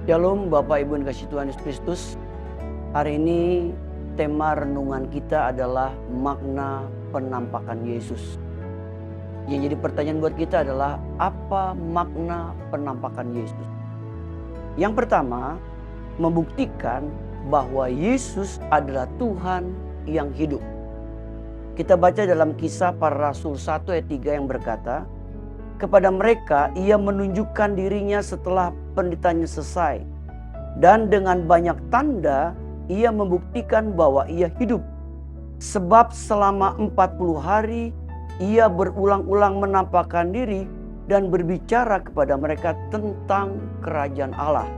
Shalom Bapak Ibu yang kasih Tuhan Yesus Kristus. Hari ini tema renungan kita adalah makna penampakan Yesus. Yang jadi pertanyaan buat kita adalah apa makna penampakan Yesus? Yang pertama, membuktikan bahwa Yesus adalah Tuhan yang hidup. Kita baca dalam Kisah Para Rasul 1 ayat 3 yang berkata, kepada mereka ia menunjukkan dirinya setelah penderitaannya selesai. Dan dengan banyak tanda ia membuktikan bahwa ia hidup. Sebab selama 40 hari ia berulang-ulang menampakkan diri dan berbicara kepada mereka tentang kerajaan Allah.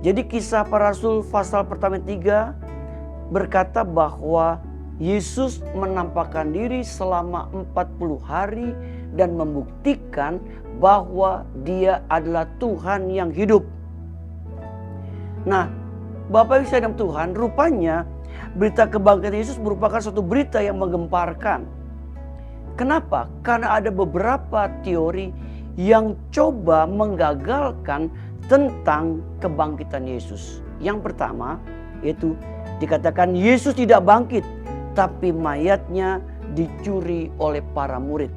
Jadi Kisah Para Rasul pasal pertama 3 berkata bahwa Yesus menampakkan diri selama 40 hari dan membuktikan bahwa dia adalah Tuhan yang hidup. Nah, Bapak Ibu saudara Tuhan, rupanya berita kebangkitan Yesus merupakan suatu berita yang menggemparkan. Kenapa? Karena ada beberapa teori yang coba menggagalkan tentang kebangkitan Yesus. Yang pertama, yaitu dikatakan Yesus tidak bangkit, tapi mayatnya dicuri oleh para murid.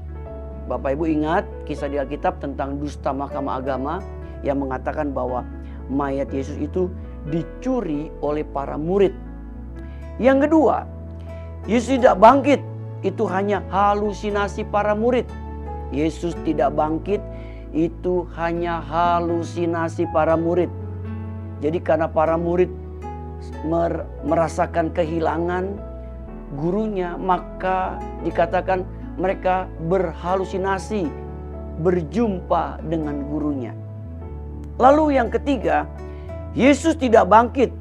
Bapak Ibu ingat kisah di Alkitab tentang dusta mahkamah agama yang mengatakan bahwa mayat Yesus itu dicuri oleh para murid. Yang kedua, Yesus tidak bangkit, itu hanya halusinasi para murid. Yesus tidak bangkit, itu hanya halusinasi para murid. Jadi karena para murid merasakan kehilangan gurunya, maka dikatakan mereka berhalusinasi berjumpa dengan gurunya. Lalu yang ketiga, Yesus tidak bangkit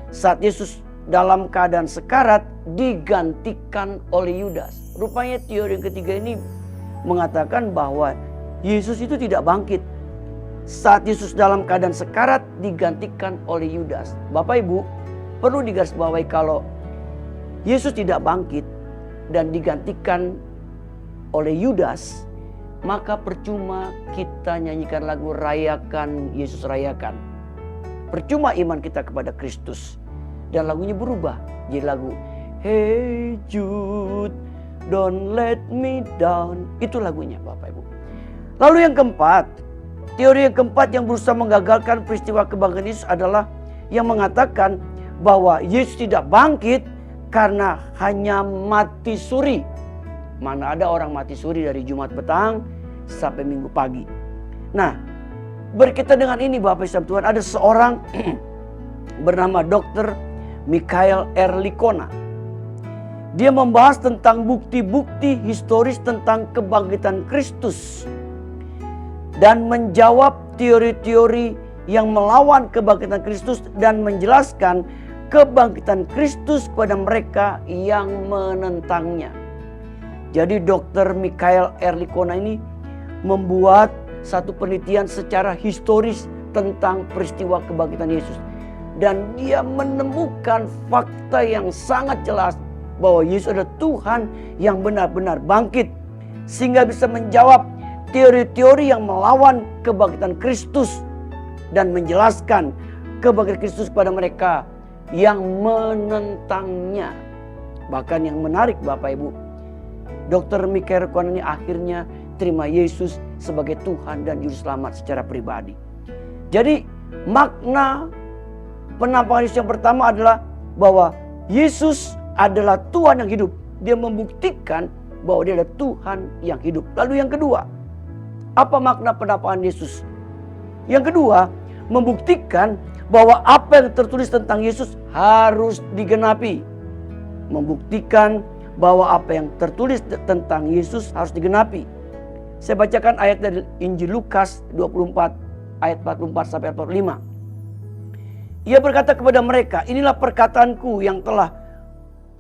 saat Yesus dalam keadaan sekarat digantikan oleh Yudas. Rupanya teori yang ketiga ini mengatakan bahwa Yesus itu tidak bangkit saat Yesus dalam keadaan sekarat digantikan oleh Yudas. Bapak Ibu perlu digarisbawahi, kalau Yesus tidak bangkit dan digantikan oleh Yudas, maka percuma kita nyanyikan lagu Rayakan Yesus Rayakan. Percuma iman kita kepada Kristus. Dan lagunya berubah jadi lagu Hey Jude, don't let me down. Itu lagunya Bapak Ibu. Lalu yang keempat, teori yang keempat yang berusaha menggagalkan peristiwa kebangkitan Yesus adalah yang mengatakan bahwa Yesus tidak bangkit karena hanya mati suri. Mana ada orang mati suri dari Jumat petang sampai Minggu pagi. Nah, berkaitan dengan ini Bapak Ibu Tuhan, ada seorang bernama Dr. Michael R. Licona. Dia membahas tentang bukti-bukti historis tentang kebangkitan Kristus dan menjawab teori-teori yang melawan kebangkitan Kristus dan menjelaskan kebangkitan Kristus kepada mereka yang menentangnya. Jadi Dr. Michael R. Licona ini membuat satu penelitian secara historis tentang peristiwa kebangkitan Yesus. Dan dia menemukan fakta yang sangat jelas bahwa Yesus adalah Tuhan yang benar-benar bangkit. Sehingga bisa menjawab teori-teori yang melawan kebangkitan Kristus dan menjelaskan kebangkitan Kristus kepada mereka yang menentangnya. Bahkan yang menarik Bapak Ibu, Dr. Michael Licona ini akhirnya terima Yesus sebagai Tuhan dan Juru Selamat secara pribadi. Jadi makna penampakan Yesus yang pertama adalah bahwa Yesus adalah Tuhan yang hidup. Dia membuktikan bahwa dia adalah Tuhan yang hidup. Lalu yang kedua, apa makna penampakan Yesus? Yang kedua, membuktikan bahwa apa yang tertulis tentang Yesus harus digenapi. Membuktikan bahwa apa yang tertulis tentang Yesus harus digenapi. Saya bacakan ayat dari Injil Lukas 24 ayat 44 sampai 45. Ia berkata kepada mereka, inilah perkataanku yang telah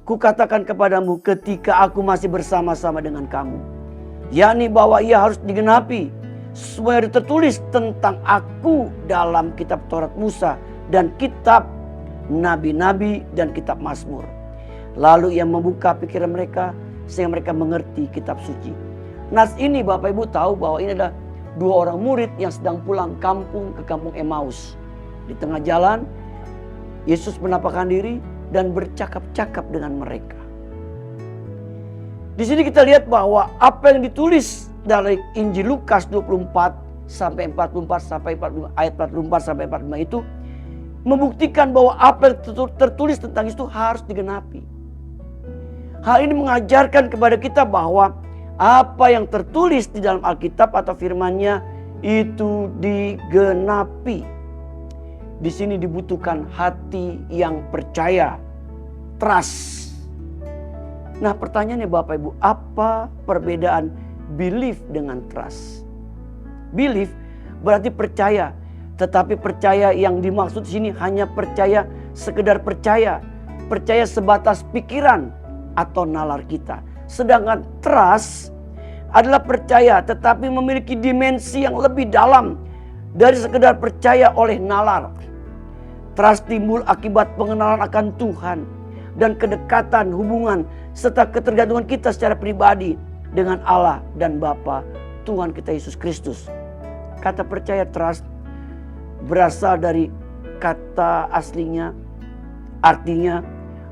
kukatakan kepadamu ketika aku masih bersama-sama dengan kamu. Yakni bahwa ia harus digenapi semua yang tertulis tentang aku dalam kitab Taurat Musa dan kitab nabi-nabi dan kitab Mazmur. Lalu ia membuka pikiran mereka sehingga mereka mengerti kitab suci. Nas ini Bapak Ibu tahu bahwa ini adalah dua orang murid yang sedang pulang kampung ke kampung Emmaus. Di tengah jalan, Yesus menampakkan diri dan bercakap-cakap dengan mereka. Di sini kita lihat bahwa apa yang ditulis dari Injil Lukas 24 sampai 44 sampai 45, ayat 44 sampai 45 itu membuktikan bahwa apa yang tertulis tentang itu harus digenapi. Hal ini mengajarkan kepada kita bahwa apa yang tertulis di dalam Alkitab atau firman-Nya itu digenapi. Di sini dibutuhkan hati yang percaya, trust. Nah, pertanyaannya Bapak Ibu, apa perbedaan belief dengan trust? Belief berarti percaya, tetapi percaya yang dimaksud di sini hanya percaya sekedar percaya, percaya sebatas pikiran atau nalar kita. Sedangkan trust adalah percaya tetapi memiliki dimensi yang lebih dalam dari sekedar percaya oleh nalar. Trust timbul akibat pengenalan akan Tuhan dan kedekatan hubungan serta ketergantungan kita secara pribadi dengan Allah dan Bapa Tuhan kita Yesus Kristus. Kata percaya trust berasal dari kata aslinya, artinya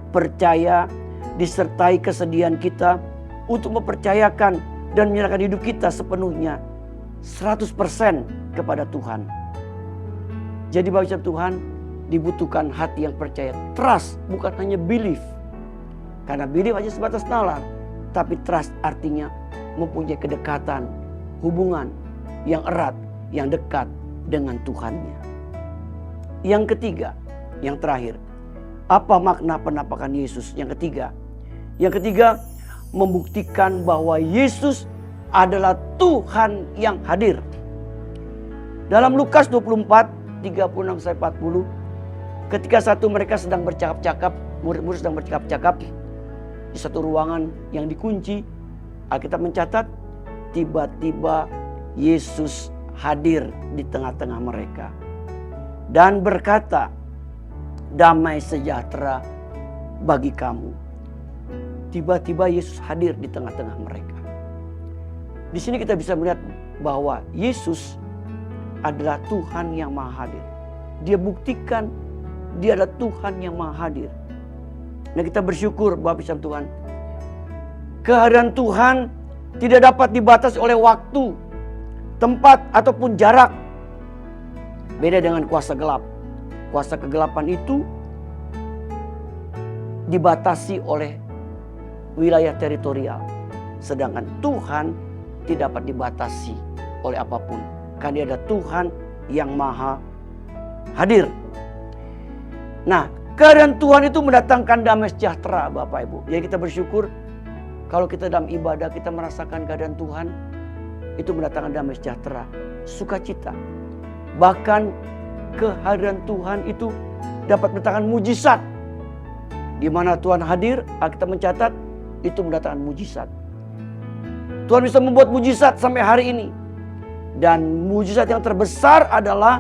percaya disertai kesediaan kita untuk mempercayakan dan menyerahkan hidup kita sepenuhnya 100% kepada Tuhan. Jadi bagi Tuhan dibutuhkan hati yang percaya. Trust bukan hanya belief. Karena belief hanya sebatas nalar. Tapi trust artinya mempunyai kedekatan, hubungan yang erat, yang dekat dengan Tuhannya. Yang ketiga, yang terakhir. Apa makna penampakan Yesus? Yang ketiga, membuktikan bahwa Yesus adalah Tuhan yang hadir. Dalam Lukas 24, 36-40, ketika mereka sedang bercakap-cakap, murid-murid sedang bercakap-cakap di satu ruangan yang dikunci, Alkitab mencatat tiba-tiba Yesus hadir di tengah-tengah mereka dan berkata, "Damai sejahtera bagi kamu." Tiba-tiba Yesus hadir di tengah-tengah mereka. Di sini kita bisa melihat bahwa Yesus adalah Tuhan yang maha hadir. Dia buktikan Dia adalah Tuhan yang maha hadir. Nah, kita bersyukur Bapak Ibu Tuhan. Kehadiran Tuhan tidak dapat dibatasi oleh waktu, tempat ataupun jarak. Beda dengan kuasa gelap. Kuasa kegelapan itu dibatasi oleh wilayah teritorial. Sedangkan Tuhan tidak dapat dibatasi oleh apapun. Karena Dia adalah Tuhan yang maha hadir. Nah, kehadiran Tuhan itu mendatangkan damai sejahtera Bapak Ibu. Jadi kita bersyukur kalau kita dalam ibadah kita merasakan kehadiran Tuhan, itu mendatangkan damai sejahtera, sukacita. Bahkan kehadiran Tuhan itu dapat mendatangkan mujizat. Di mana Tuhan hadir, kita mencatat itu mendatangkan mujizat. Tuhan bisa membuat mujizat sampai hari ini. Dan mujizat yang terbesar adalah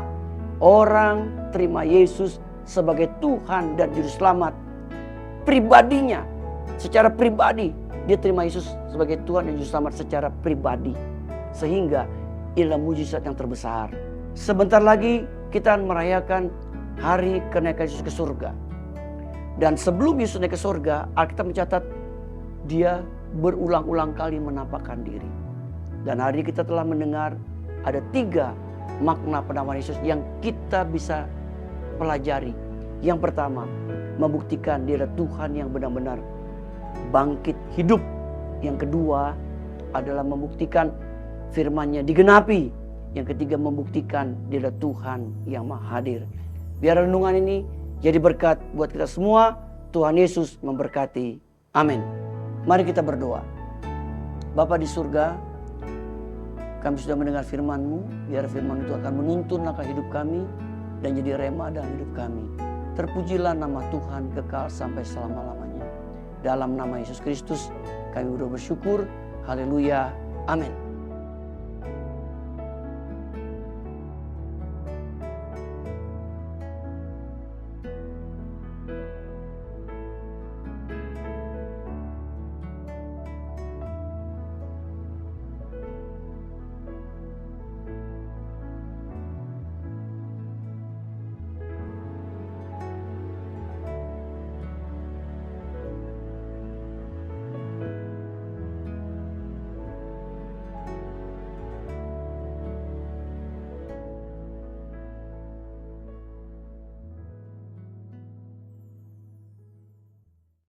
orang terima Yesus sebagai Tuhan dan Juru Selamat. Pribadinya, secara pribadi, dia terima Yesus sebagai Tuhan dan Juru Selamat secara pribadi. Sehingga inilah mujizat yang terbesar. Sebentar lagi kita akan merayakan hari kenaikan Yesus ke surga. Dan sebelum Yesus naik ke surga, Alkitab mencatat dia berulang-ulang kali menampakkan diri. Dan hari ini kita telah mendengar ada 3 makna penampakan Yesus yang kita bisa pelajari. Yang pertama, membuktikan Dia adalah Tuhan yang benar-benar bangkit hidup. Yang kedua adalah membuktikan firman-Nya digenapi. Yang ketiga, membuktikan Dia adalah Tuhan yang maha hadir. Biar renungan ini jadi berkat buat kita semua. Tuhan Yesus memberkati. Amin. Mari kita berdoa. Bapa di surga, kami sudah mendengar firman-Mu. Biar firman itu akan menuntun langkah hidup kami dan jadi rema dalam hidup kami. Terpujilah nama Tuhan kekal sampai selama-lamanya. Dalam nama Yesus Kristus kami bersyukur. Haleluya. Amin.